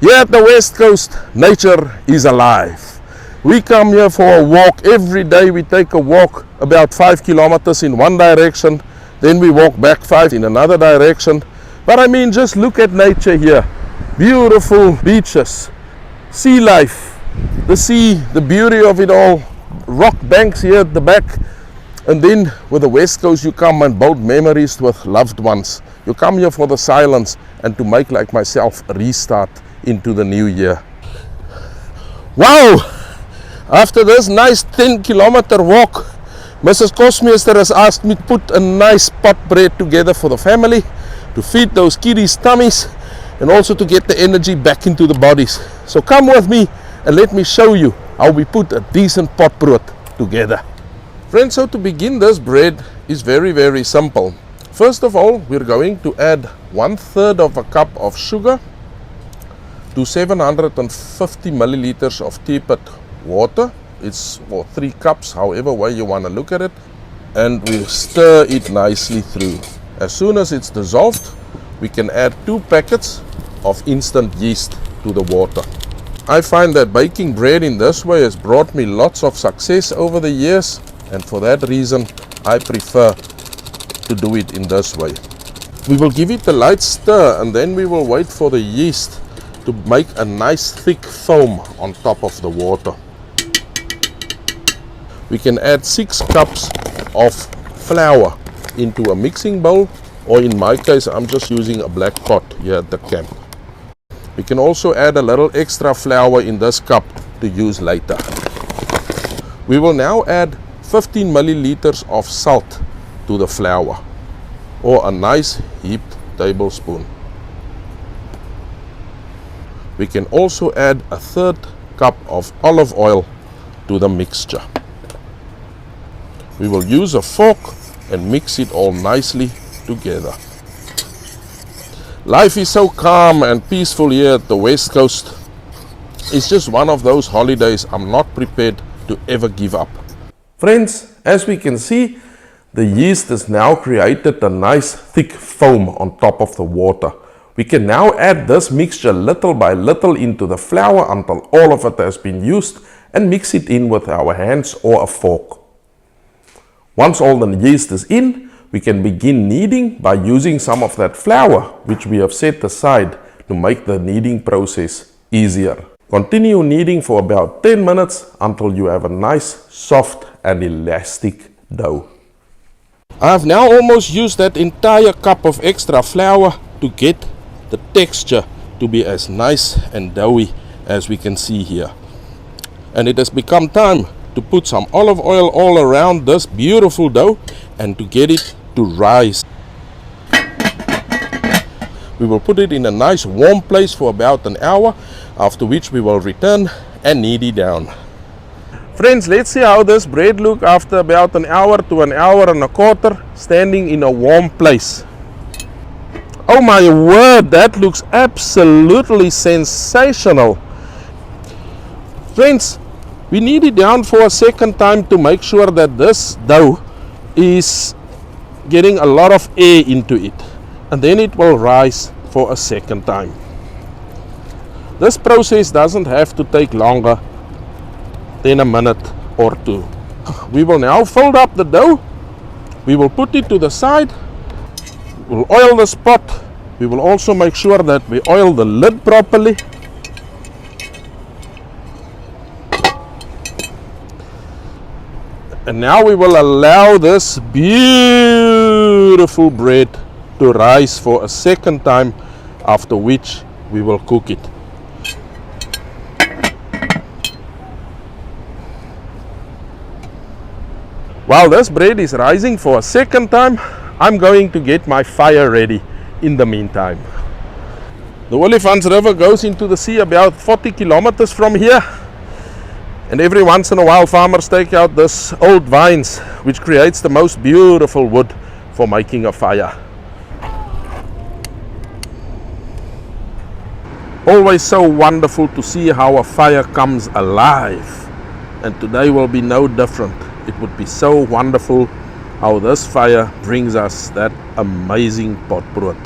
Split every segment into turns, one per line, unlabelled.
Here at the West Coast, nature is alive. We come here for a walk. Every day we take a walk about 5 kilometers in one direction, then we walk back 5 in another direction. But I mean, just look at nature here. Beautiful beaches, sea life, the sea, the beauty of it all, rock banks here at the back. And then with the West Coast you come and build memories with loved ones. You come here for the silence and to make, like myself, a restart into the new year. Wow! After this nice 10-kilometer walk, Mrs. Kosmeester has asked me to put a nice pot bread together for the family, to feed those kiddies' tummies, and also to get the energy back into the bodies. So come with me and let me show you how we put a decent pot bread together. Friends, so to begin, this bread is very simple. First of all, we're going to add 1/3 of a cup of sugar to 750 milliliters of tepid water. It's 3 cups, however way you want to look at it. And we stir it nicely through. As soon as it's dissolved, we can add 2 packets of instant yeast to the water. I find that baking bread in this way has brought me lots of success over the years, and for that reason I prefer to do it in this way. We will give it a light stir, and then we will wait for the yeast to make a nice thick foam on top of the water. We can add 6 cups of flour into a mixing bowl, or in my case I'm just using a black pot here at the camp. We can also add a little extra flour in this cup to use later. We will now add 15 milliliters of salt to the flour, or a nice heaped tablespoon. We can also add a 1/3 cup of olive oil to the mixture. We will use a fork and mix it all nicely together. Life is so calm and peaceful here at the West Coast. It's just one of those holidays I'm not prepared to ever give up. Friends, as we can see, the yeast has now created a nice thick foam on top of the water. We can now add this mixture little by little into the flour until all of it has been used, and mix it in with our hands or a fork. Once all the yeast is in, we can begin kneading by using some of that flour which we have set aside to make the kneading process easier. Continue kneading for about 10 minutes until you have a nice, soft and elastic dough. I have now almost used that entire cup of extra flour to get the texture to be as nice and doughy as we can see here. And it has become time to put some olive oil all around this beautiful dough and to get it to rise. We will put it in a nice warm place for about an hour, after which we will return and knead it down. Friends, let's see how this bread looks after about an hour to an hour and a quarter standing in a warm place. Oh my word, that looks absolutely sensational. Friends, we knead it down for a second time to make sure that this dough is getting a lot of air into it, and then it will rise for a second time. This process doesn't have to take longer than a minute or 2. We will now fold up the dough. We will put it to the side. We'll oil this pot. We will also make sure that we oil the lid properly. And now we will allow this beautiful bread to rise for a second time, after which we will cook it. While this bread is rising for a second time, I'm going to get my fire ready in the meantime. The Olifants River goes into the sea about 40 kilometers from here. And every once in a while farmers take out this old vines, which creates the most beautiful wood for making a fire. Always so wonderful to see how a fire comes alive. And today will be no different. It would be so wonderful how this fire brings us that amazing potbread.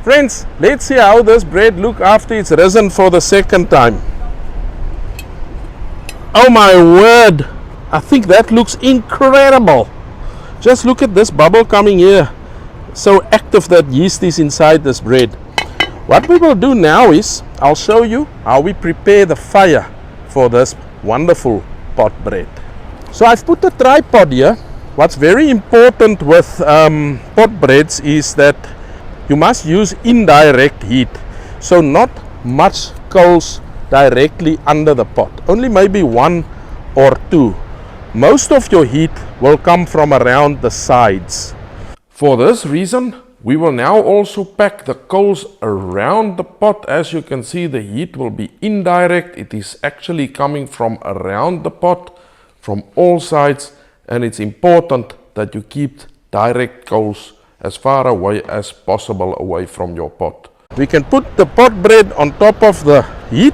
Friends, let's see how this bread looks after it's risen for the second time. Oh my word, I think that looks incredible. Just look at this bubble coming here. So active that yeast is inside this bread. What we will do now is, I'll show you how we prepare the fire for this wonderful pot bread. So I've put a tripod here. What's very important with pot breads is that you must use indirect heat. So not much coals directly under the pot. Only maybe 1 or 2. Most of your heat will come from around the sides. For this reason, we will now also pack the coals around the pot. As you can see, the heat will be indirect. It is actually coming from around the pot, from all sides, and it's important that you keep direct coals as far away as possible away from your pot. We can put the pot bread on top of the heat,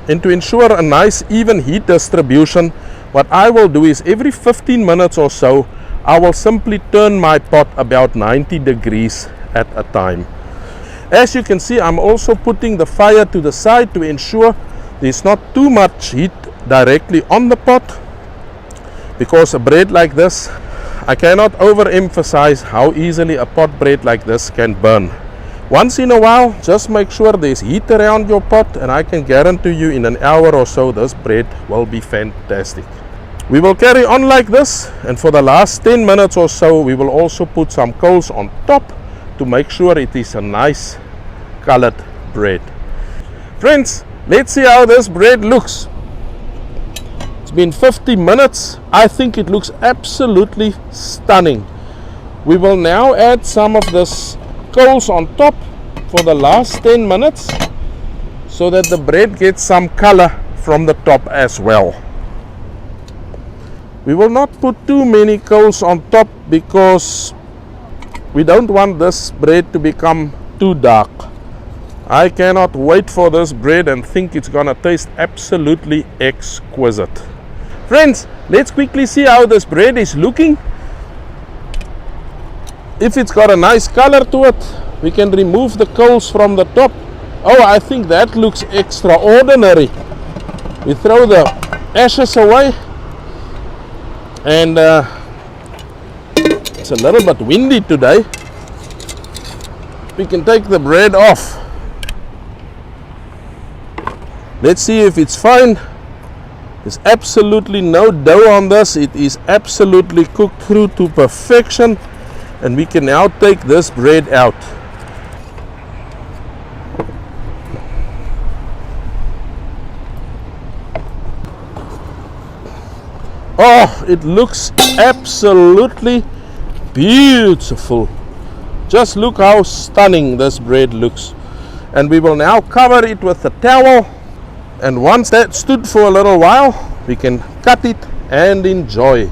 and to ensure a nice even heat distribution, what I will do is every 15 minutes or so, I will simply turn my pot about 90 degrees at a time. As you can see, I'm also putting the fire to the side to ensure there's not too much heat directly on the pot, because a bread like this, I cannot overemphasize how easily a pot bread like this can burn. Once in a while, just make sure there's heat around your pot, and I can guarantee you in an hour or so this bread will be fantastic. We will carry on like this, and for the last 10 minutes or so we will also put some coals on top to make sure it is a nice colored bread. Friends, let's see how this bread looks. It's been 50 minutes. I think it looks absolutely stunning. We will now add some of this coals on top for the last 10 minutes so that the bread gets some color from the top as well. We will not put too many coals on top because we don't want this bread to become too dark. I cannot wait for this bread and think it's gonna taste absolutely exquisite. Friends, let's quickly see how this bread is looking. If it's got a nice color to it, we can remove the coals from the top. Oh, I think that looks extraordinary. We throw the ashes away, and it's a little bit windy today. We can take the bread off. Let's see if it's fine. There's absolutely no dough on this. It is absolutely cooked through to perfection, and we can now take this bread out. Oh, it looks absolutely beautiful. Just look how stunning this bread looks. And we will now cover it with a towel, and once that stood for a little while, we can cut it and enjoy.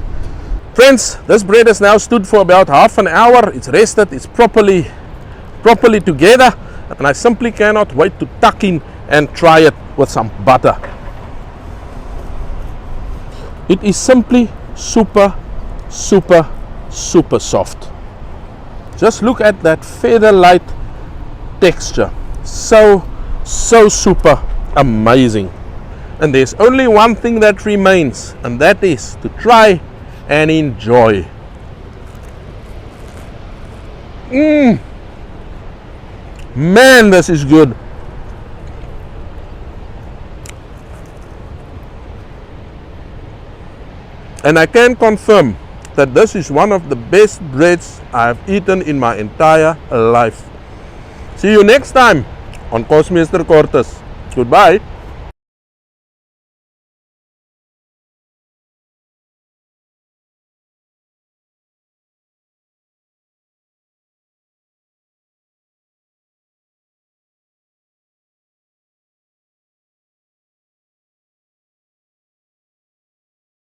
Friends, this bread has now stood for about half an hour. It's rested, it's properly together, and I simply cannot wait to tuck in and try it with some butter. It is simply super soft. Just look at that feather-light texture. So super amazing. And there's only one thing that remains, and that is to try and enjoy. Man, this is good. And I can confirm that this is one of the best breads I have eaten in my entire life. See you next time on Kosmeester Kortes. Goodbye.